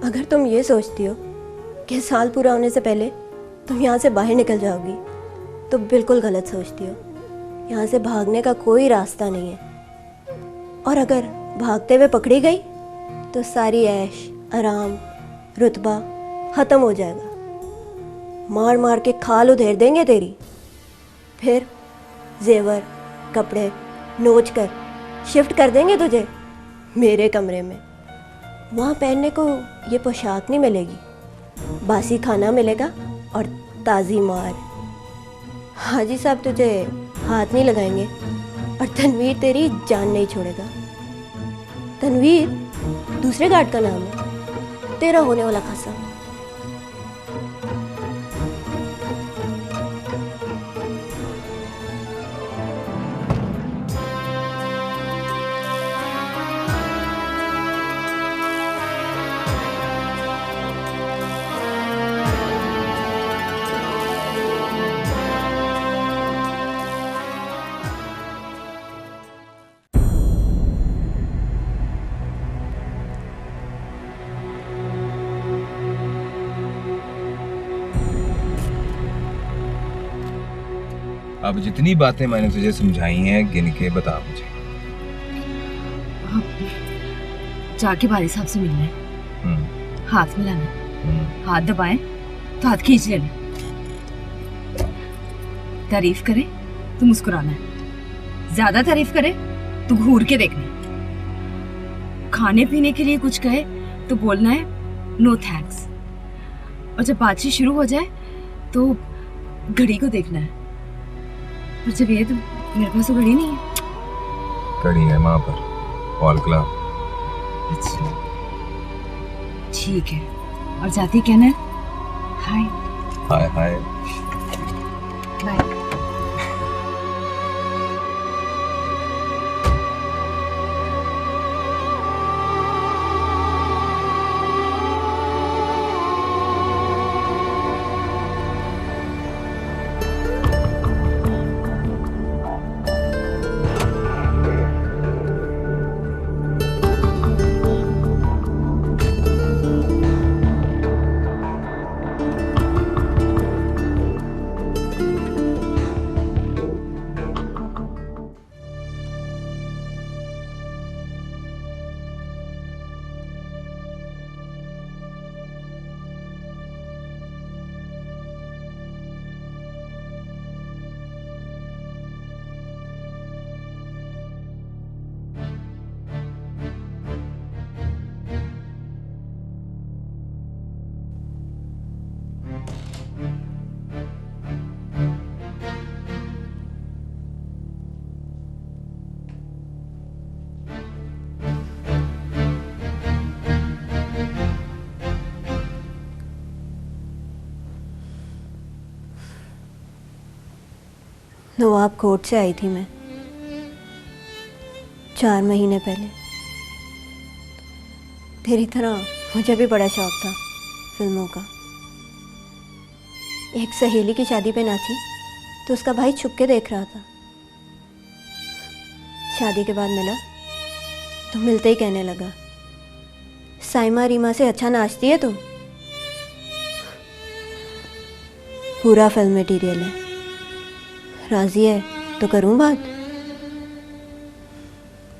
अगर तुम ये सोचती हो कि साल पूरा होने से पहले तुम यहाँ से बाहर निकल जाओगी तो बिल्कुल गलत सोचती हो। यहाँ से भागने का कोई रास्ता नहीं है, और अगर भागते हुए पकड़ी गई तो सारी ऐश आराम रुतबा ख़त्म हो जाएगा। मार मार के खाल उधेड़ देंगे तेरी, फिर जेवर कपड़े नोच कर शिफ्ट कर देंगे तुझे मेरे कमरे में। वहाँ पहनने को ये पोशाक नहीं मिलेगी, बासी खाना मिलेगा और ताज़ी मार। हाजी साहब तुझे हाथ नहीं लगाएंगे और तनवीर तेरी जान नहीं छोड़ेगा। तनवीर दूसरे गार्ड का नाम है, तेरा होने वाला कसम। अब जितनी बातें मैंने तुझे समझाई हैं गिन के बता मुझे। जाके बारी साहब से मिलना है, हाथ मिलाना, हाथ दबाएं तो हाथ खींच लेना, तारीफ करे तो मुस्कुराना है, ज्यादा तारीफ करे तो घूर के देखना, खाने पीने के लिए कुछ कहे तो बोलना है नो थैंक्स, और जब बातचीत शुरू हो जाए तो घड़ी को देखना है। और जब ये तो मेरे पास तो घड़ी नहीं है। घड़ी है वहां पर वॉल क्लॉक। अच्छा ठीक है, और जाते ही कहना है हाय हाय हाय बाय। नवाब कोर्ट से आई थी मैं 4 महीने पहले। तेरी तरह मुझे भी बड़ा शौक था फिल्मों का। एक सहेली की शादी पे नाची तो उसका भाई छुप के देख रहा था। शादी के बाद मिला तो मिलते ही कहने लगा, साइमा रीमा से अच्छा नाचती है तू। पूरा फिल्म मटीरियल है, राजी है तो करूं बात।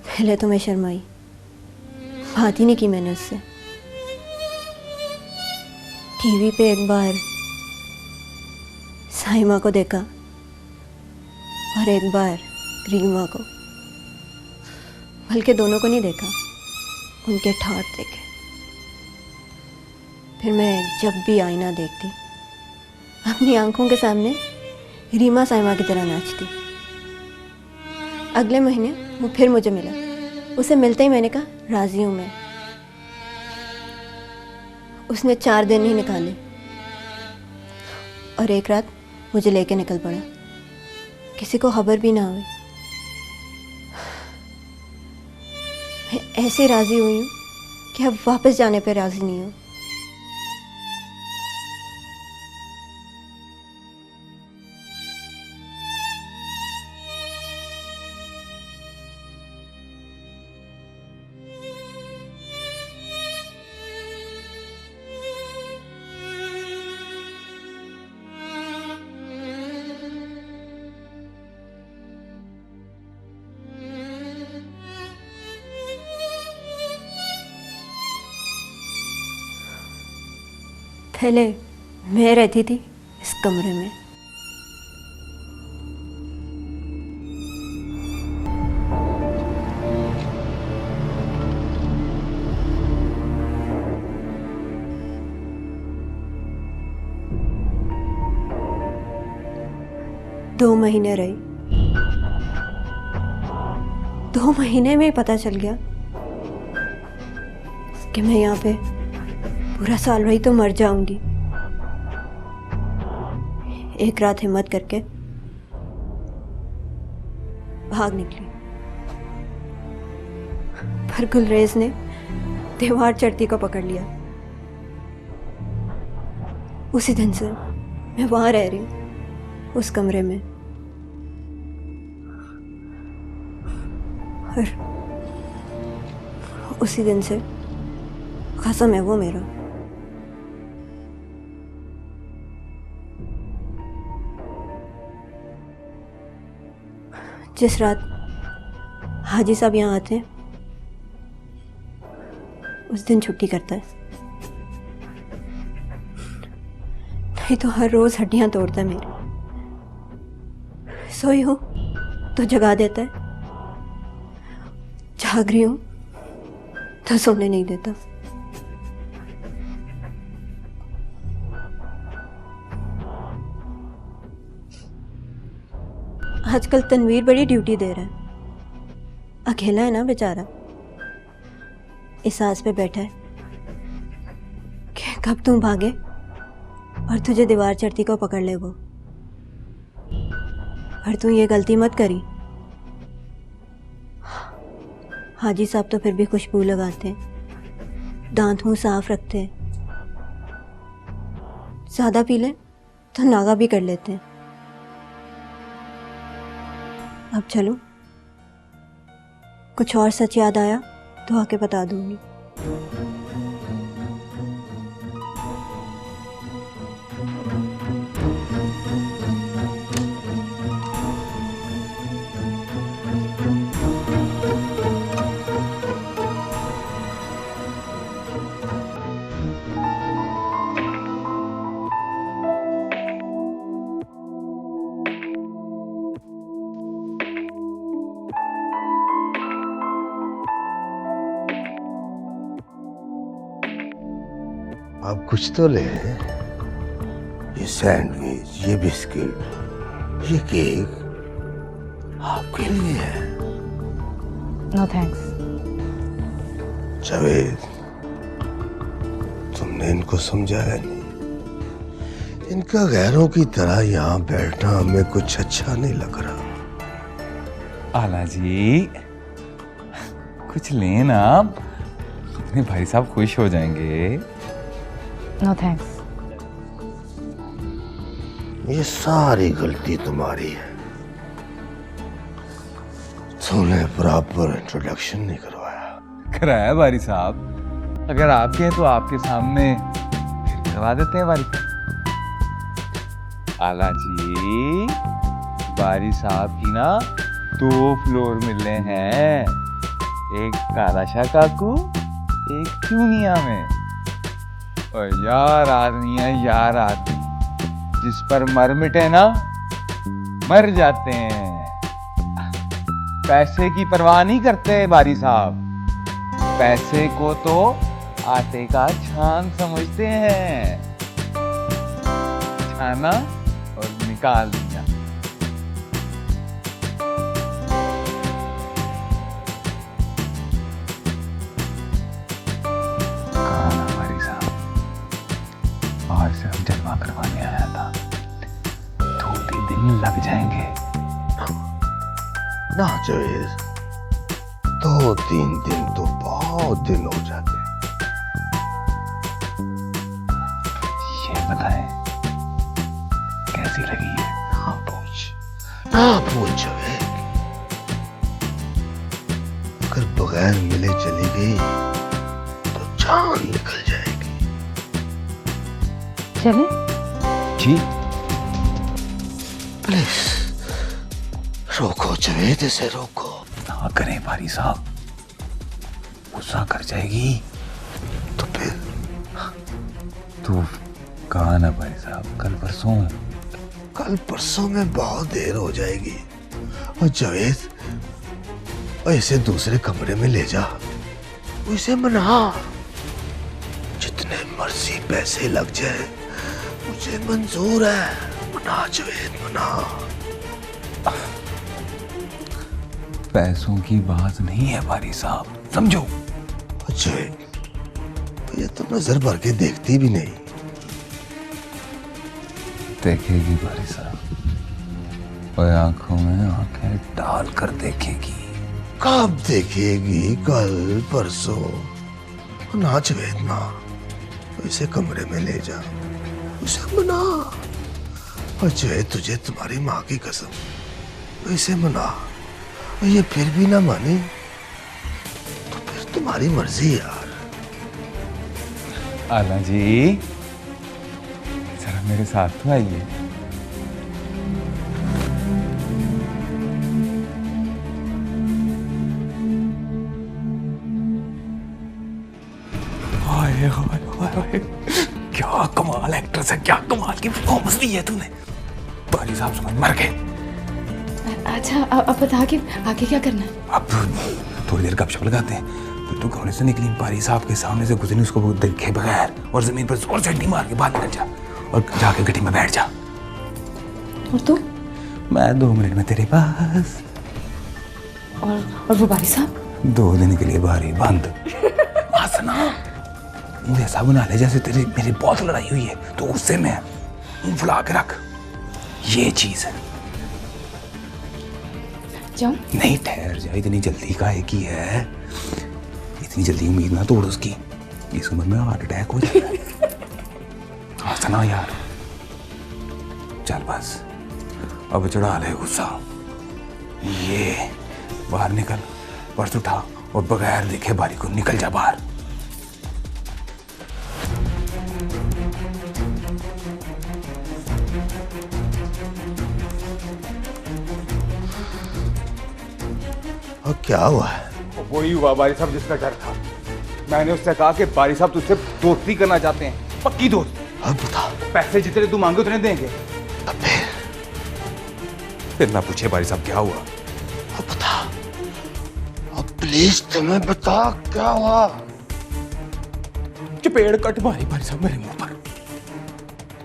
पहले तो मैं शर्माई, बात ही नहीं की मैंने उससे। टीवी पे एक बार साइमा को देखा और एक बार रीमा को, बल्कि दोनों को नहीं देखा, उनके ठाठ देखे। फिर मैं जब भी आईना देखती अपनी आंखों के सामने रीमा साइमा की तरह नाचती। अगले महीने वो फिर मुझे मिला। उसे मिलते ही मैंने कहा राजी हूं मैं। उसने 4 दिन ही निकाले और एक रात मुझे लेके निकल पड़ा, किसी को खबर भी ना हुई। मैं ऐसे राजी हुई हूं कि अब वापस जाने पर राजी नहीं हूं। पहले मैं रहती थी इस कमरे में। दो महीने रही। 2 महीने में ही पता चल गया कि मैं यहाँ पे पूरा साल रही तो मर जाऊंगी। एक रात हिम्मत करके भाग निकली, पर गुलरेज ने दीवार चढ़ती को पकड़ लिया। उसी दिन से मैं वहां रह रही हूँ, उस कमरे में। और उसी दिन से कसम है वो मेरा। जिस रात हाजी साहब यहाँ आते हैं उस दिन छुट्टी करता है, नहीं तो हर रोज हड्डियां तोड़ता है मेरी। सोई हूं तो जगा देता है, जाग रही हूं तो सोने नहीं देता। आजकल तनवीर बड़ी ड्यूटी दे रहा है। अकेला है ना बेचारा, इस आस पे बैठा है कि कब तुम भागे और तुझे दीवार चढ़ती को पकड़ ले वो। पर तू ये गलती मत करी। हाजी साहब तो फिर भी खुशबू लगाते हैं, दांत मुंह साफ रखते हैं। ज्यादा पी ले तो नागा भी कर लेते हैं। अब चलो, कुछ और सच याद आया तो आके बता दूंगी। आप कुछ तो ले। ये सैंडविच, ये बिस्किट, ये केक आपके लिए है। No thanks. जावेद, तुमने इनको समझाया नहीं। इनका गैरों की तरह यहाँ बैठना हमें कुछ अच्छा नहीं लग रहा। आला जी, कुछ लेना, अपने भाई साहब खुश हो जाएंगे। No thanks. ये सारी गलती तुम्हारी है। तुमने प्रॉपर इंट्रोडक्शन नहीं करवाया। कराया बारी साहब, अगर आपके हैं तो आपके सामने फिर करवा देते हैं बारी साहब। आला जी, बारी साहब की ना 2 फ्लोर मिले हैं, एक कालाशाह काकू, एक चूनिया में। और यार आदमी है, यार आदमी, जिस पर मर मिटे ना मर जाते हैं। पैसे की परवाह नहीं करते बारी साहब, पैसे को तो आटे का छान समझते हैं। छाना और निकाल दिया। और से हम जलवा करवाने आया था, 2-3 दिन लग जाएंगे। ना जावेद, 2-3 दिन तो बहुत दिन हो जाते हैं। ये बताएं, कैसी लगी है? ना पूछ जावेद। अगर बगैर मिले चली गई तो जान निकल जाएगी। चले? जी प्लीज रोको जावेद, इसे रोको। ना करें बारी साहब, गुस्सा कर जाएगी। तो फिर तो कहा ना भाई साहब, कल परसों में। कल परसों में बहुत देर हो जाएगी। और जावेद, और इसे दूसरे कमरे में ले जा, उसे मना। जितने मर्जी पैसे लग जाए मुझे मंजूर है। मना जावेद, मना। पैसों की बात नहीं है बारी साहब, समझो। जावेद, ये तो नजर भर के देखती भी नहीं। देखेगी बारी साहब, और आंखों में आंखें डाल कर देखेगी। कब देखेगी? कल परसों? ना जावेद ना, इसे कमरे में ले जा, उसे मना। और जावेद, तुझे तुम्हारी माँ की कसम, इसे मना। और ये फिर भी ना माने तो फिर तुम्हारी मर्जी यार। आला जी, जरा मेरे साथ तो आइए। हाय हाय हाय, क्या कमाल एक्ट्रेस है, क्या कमाल की परफॉर्मेंस दी है तूने। बारी साहब समझ मर गए। अच्छा अब बता के आगे क्या करना है? अब थोड़ी देर गपशप लगाते हैं। फिर तू कमरे से निकली, बारी साहब के सामने से गुजरी, उसको देखे बगैर और जमीन पर जोर से हड्डी मार के बाहर निकल जा और जाके गड्डी में बैठ जा। और तू? मैं 2 मिनट में तेरे पास। और वो बारी साहब? 2 दिन के लिए बारी बंद। हंसना, मुझे ऐसा बना ले जैसे तेरी मेरी बहुत लड़ाई हुई है, तो गुस्से में मुंह फुला के रख। ये चीज है। जाऊं? नहीं, ठहर जा, इतनी जल्दी काहे की है? इतनी जल्दी उम्मीद ना तोड़ उसकी, इस उम्र में हार्ट अटैक हो जाता है। हंसना यार, चल बस अब चढ़ा ले गुस्सा। ये बाहर निकल, पर्स उठा और बगैर देखे बारी को निकल जा बाहर। और क्या हुआ है? वही हुआ बारी साहब जिसका डर था। मैंने उससे कहा कि बारी साहब तुझसे दोस्ती करना चाहते हैं, पक्की दोस्त। अब बता। पैसे जितने तू मांगे उतने देंगे। अब फिर ना पूछे बारी साहब क्या हुआ। अब बता, अब प्लीज तुम्हें बता क्या हुआ। चपेड़ कट मारी बारी साहब मेरे मुंह पर,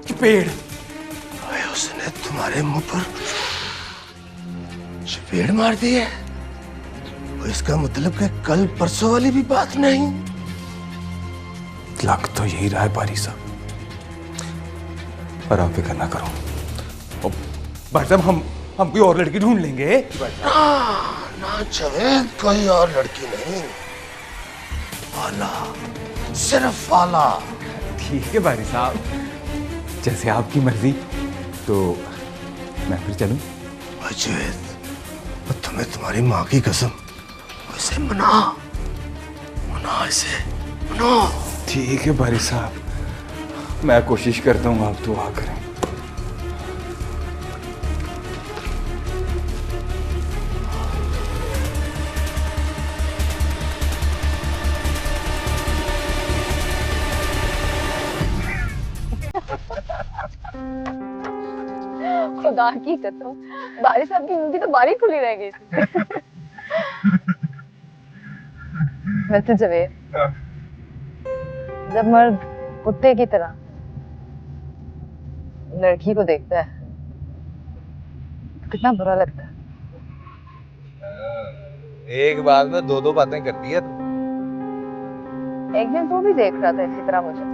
चपेड़। अरे उसने तुम्हारे मुंह पर चपेड़ मार दी है? और इसका मतलब कि कल परसों वाली भी बात नहीं? लग तो यही रहा है बारी साहब, पर आप फिक्र ना करो। और भाई साहब हम कोई और लड़की ढूंढ लेंगे। ना जावेद, कोई और लड़की नहीं, आला, सिर्फ आला। ठीक है बारी साहब, जैसे आपकी मर्जी। तो मैं फिर चलूं? जावेद, तुम्हें तुम्हारी माँ की कसम, इसे मना, मना इसे, मना। ठीक है बारी साहब, मैं कोशिश करता हूँ, आप दुआ करें। खुदा की कसम, बारिश साहब की उनकी तो बारी खुली रह गई थी। वैसे जवेद, जब मर्द कुत्ते की तरह लड़की को देखता है तो कितना बुरा लगता है। एक बात में 2-2 बातें करती है तू। एक दिन तू भी देख रहा था इसी तरह मुझे,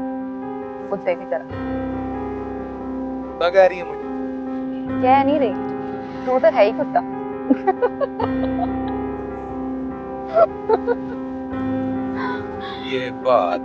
कुत्ते की तरह। क्या कह रही है मुझे? कह नहीं रही, तू तो है ही कुत्ता। ये बात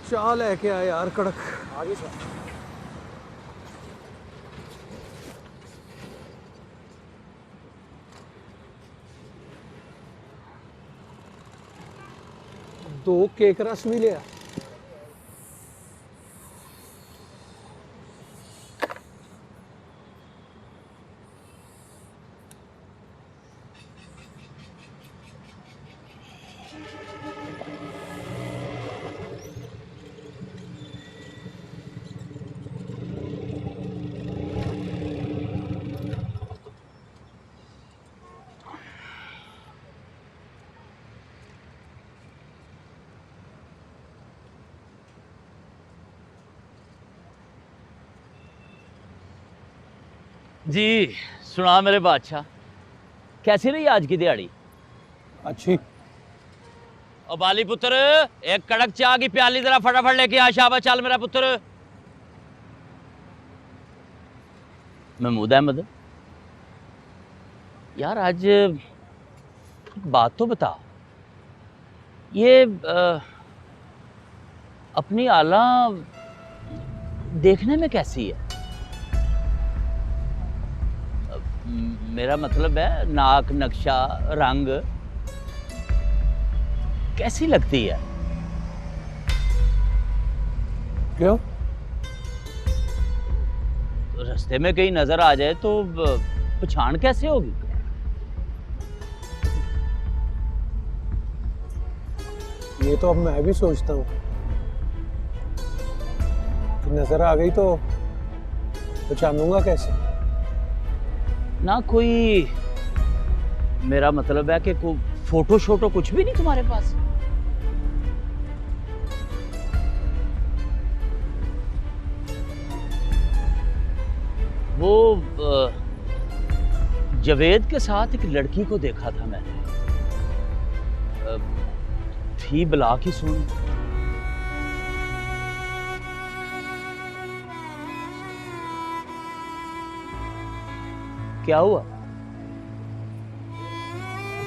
चाह लेके आया यार, कड़क। आगे से 2 केक रस भी लिया। जी सुना मेरे बादशाह, कैसी रही आज की दिहाड़ी? अच्छी। और बाली पुत्र, एक कड़क चाय की प्याली जरा फटाफट लेके आ। शाबाश, चल मेरा पुत्र। महमूद अहमद, यार आज एक बात तो बता, ये अपनी आला देखने में कैसी है? मेरा मतलब है नाक, नक्शा, रंग कैसी लगती है? क्यों? रास्ते में कहीं नजर आ जाए तो पहचान कैसे होगी? ये तो अब मैं भी सोचता हूँ कि नजर आ गई तो पहचानूंगा कैसे? ना कोई, मेरा मतलब है कि कोई फोटो शोटो कुछ भी नहीं तुम्हारे पास? वो जवेद के साथ एक लड़की को देखा था मैंने, थी बला की सुन। क्या हुआ?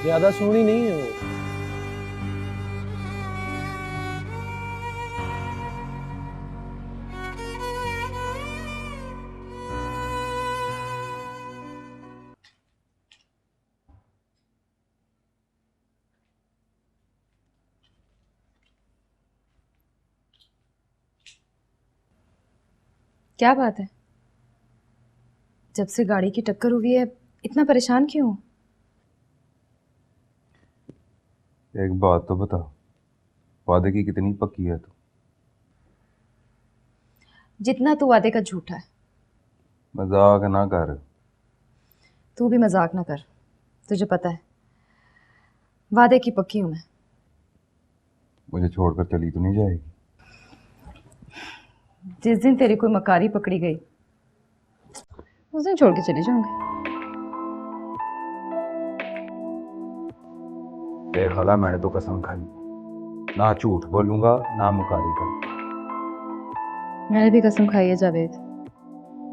ज्यादा सोहनी नहीं है वो। क्या बात है? जब से गाड़ी की टक्कर हुई है इतना परेशान क्यों हो? एक बात तो बता, वादे की कितनी पक्की है तू? जितना तू वादे का झूठा है। मजाक ना कर। तू भी मजाक ना कर, तुझे पता है वादे की पक्की हूं मैं। मुझे छोड़कर चली तो नहीं जाएगी? जिस दिन तेरी कोई मकारी पकड़ी गई उस दिन छोड़ के चले जाऊंगी। देख हाला, मैंने तो कसम खाई, ना झूठ बोलूंगा ना मुकारी का। मैंने भी कसम खाई है जावेद,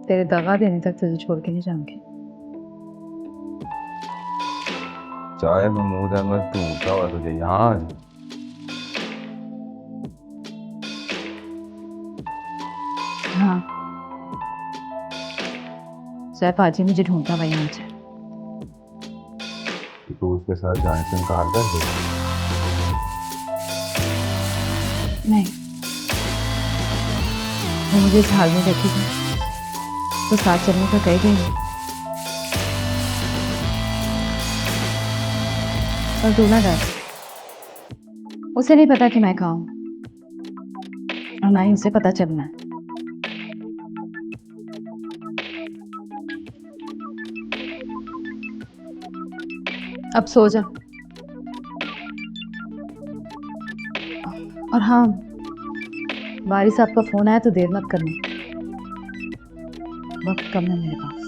तेरे दगा देने तक तुझे छोड़ के नहीं जाऊंगी। चाहे महमूद अहमद टूटा हुआ तुझे यहाँ हाँ, सैफ आज ही मुझे ढूंढता हुआ यहाँ से। तो उसके साथ जाने से इनकार कर दे। नहीं, वो मुझे इस हाल में रखेगी तो साथ चलने का कह गई। और तू ना डर, उसे नहीं पता कि मैं कहाँ हूँ और ना ही उसे पता चलना है। अब सो जा। और हाँ, बारी साहब का फोन आया तो देर मत करना, वक्त कम है मेरे पास।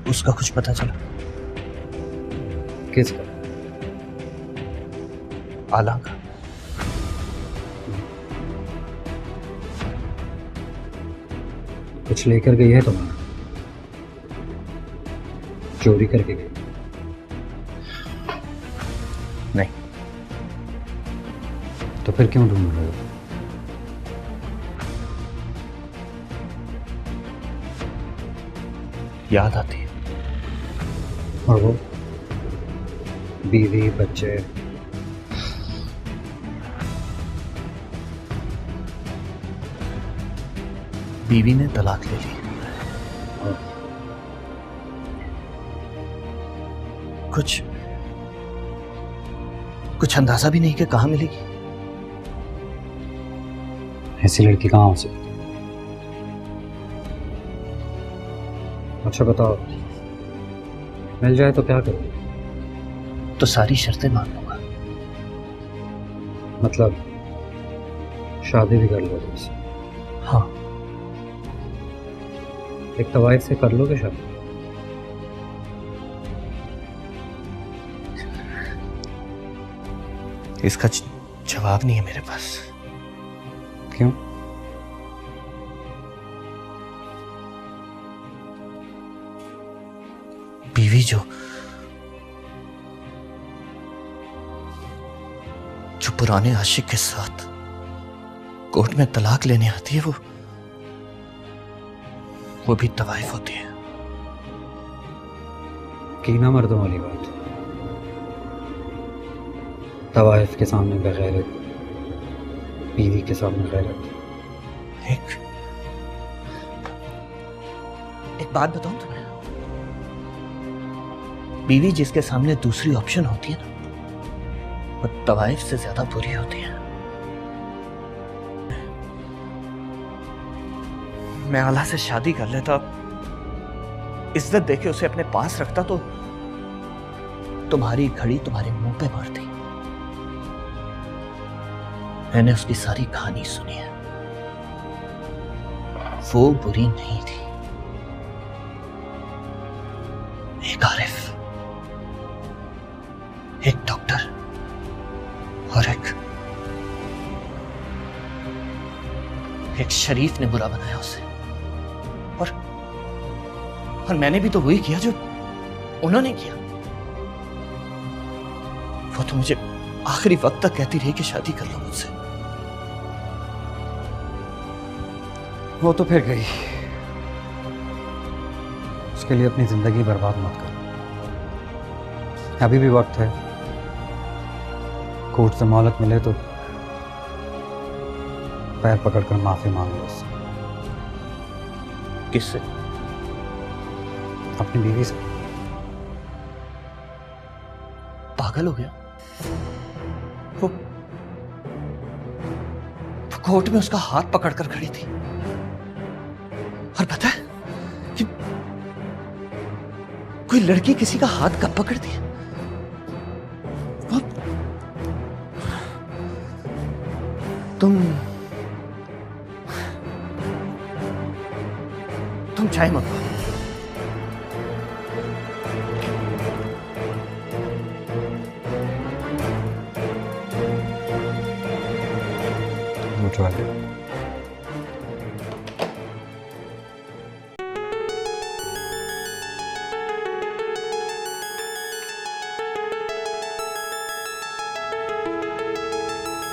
उसका कुछ पता चला? किसका? आला का। कुछ लेकर गई है तुम्हारा? चोरी करके गई? नहीं, तो फिर क्यों ढूंढ रहे हो? याद आती है। और वो बीवी बच्चे? बीवी ने तलाक ले ली। कुछ अंदाजा भी नहीं कि कहां मिलेगी। ऐसी लड़की कहाँ हो सकती? अच्छा बताओ, मिल जाए तो क्या करोगे? तो सारी शर्तें मान लूंगा। मतलब शादी भी कर लोगे उससे? हाँ। एक तवाइफ से कर लोगे शादी? इसका जवाब नहीं है मेरे पास। क्यों? बीवी जो पुराने आशिक के साथ कोर्ट में तलाक लेने आती है, वो भी तवाइफ होती है। कीना मर्दों वाली बात। तवाइफ के सामने बगैरत, बीवी के सामने गैरत। एक बात बताऊं तुम्हें, बीवी जिसके सामने दूसरी ऑप्शन होती है ना, वो तवाइफ से ज्यादा बुरी होती है। मैं आला से शादी कर लेता, इज्जत देके उसे अपने पास रखता, तो तुम्हारी घड़ी तुम्हारे मुंह पे मारती। मैंने उसकी सारी कहानी सुनी है। वो बुरी नहीं थी। एक आरिफ, एक डॉक्टर और एक शरीफ ने बुरा बनाया उसे। और मैंने भी तो वही किया जो उन्होंने किया। वो तो मुझे आखिरी वक्त तक कहती रही कि शादी कर लो मुझसे। वो तो फिर गई, उसके लिए अपनी जिंदगी बर्बाद मत कर। अभी भी वक्त है, कोर्ट से मोहलत मिले तो पैर पकड़कर माफी मांग लो उससे। किससे? अपनी बीवी से। पागल हो गया? वो कोर्ट में उसका हाथ पकड़कर खड़ी थी, और पता है कि कोई लड़की किसी का हाथ कब पकड़ती है? वो तुम चाय मंगाओ। वो चाय।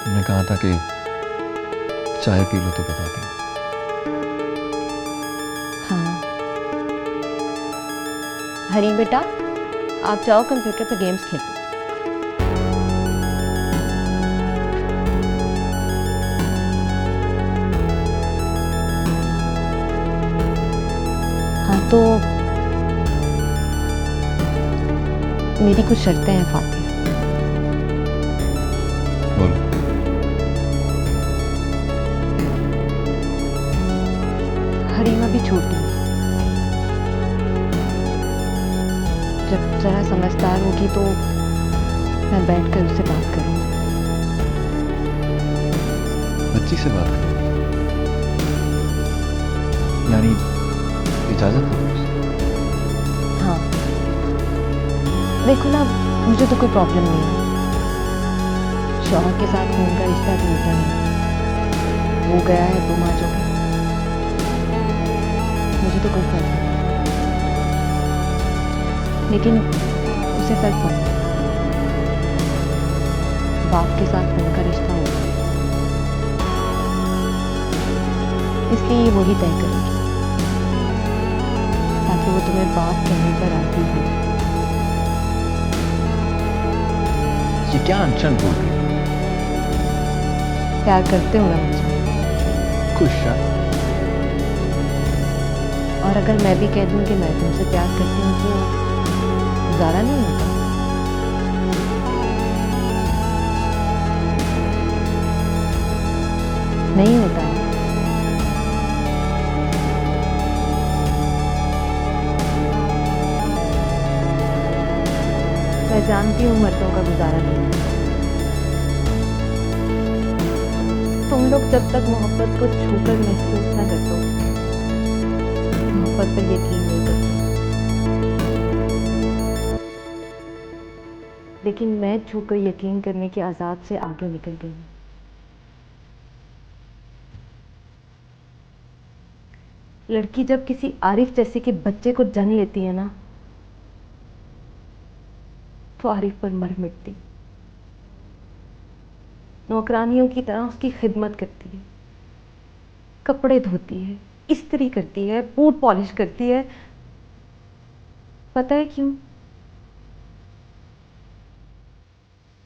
तुमने कहा था कि चाय पी लो तो बता दी। हाँ। हरी बेटा, आप जाओ कंप्यूटर पे गेम्स खेलो। हाँ तो मेरी कुछ शर्तें हैं फातिह। बोलो। हरीमा भी छोटी है, जब जरा समझदार होगी तो मैं बैठकर उससे बात करूंगी। बच्ची से बात करो, यानी इजाजत है तुमसे? हाँ, देखो ना, मुझे तो कोई प्रॉब्लम नहीं है। शौहर के साथ खून का रिश्ता टूटा नहीं, वो गया है तुम आ जाओ, मुझे तो कोई फर्क नहीं। लेकिन उसे फर्क पड़ा, बाप के साथ खून का रिश्ता होगा। इसलिए ये वही तय करेगी, ताकि वो तुम्हें बाप कहने पर राजी हो। ये क्या अनशन बोल रही है? प्यार करते हो ना मुझे? खुश है। और अगर मैं भी कह दूं कि मैं तुमसे प्यार करती हूँ तो गुजारा नहीं होता? नहीं होता है। मैं जानती हूँ मर्दों का गुजारा नहीं होता। तुम लोग जब तक मोहब्बत को छूकर महसूस न कर दो, मोहब्बत पर यकीन नहीं करते। लेकिन मैं छूकर यकीन करने के आजाद से आगे निकल गई। लड़की जब किसी आरिफ जैसे के बच्चे को जन्म लेती है ना, तो आरिफ पर मर मिटती, नौकरानियों की तरह उसकी खिदमत करती है, कपड़े धोती है, इस्त्री करती है, बूट पॉलिश करती है। पता है क्यों?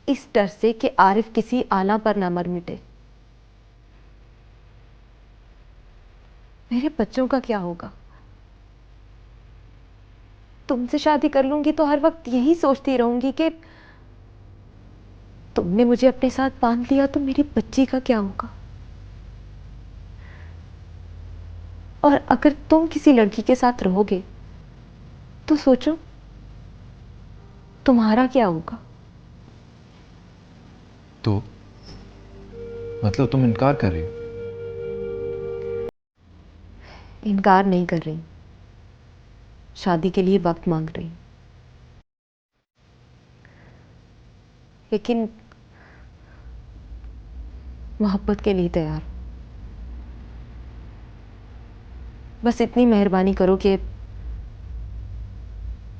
इस डर से कि आरिफ किसी आला पर ना मर मिटे। मेरे बच्चों का क्या होगा? तुमसे शादी कर लूंगी तो हर वक्त यही सोचती रहूंगी कि तुमने मुझे अपने साथ बांध लिया तो मेरी बच्ची का क्या होगा। और अगर तुम किसी लड़की के साथ रहोगे तो सोचो तुम्हारा क्या होगा। तो मतलब तुम इनकार कर रही हो? इनकार नहीं कर रही, शादी के लिए वक्त मांग रही, लेकिन मोहब्बत के लिए तैयार। बस इतनी मेहरबानी करो कि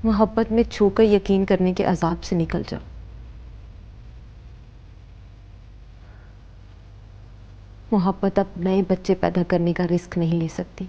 मोहब्बत में छूकर यकीन करने के अजाब से निकल जाओ। मोहब्बत अब नए बच्चे पैदा करने का रिस्क नहीं ले सकती।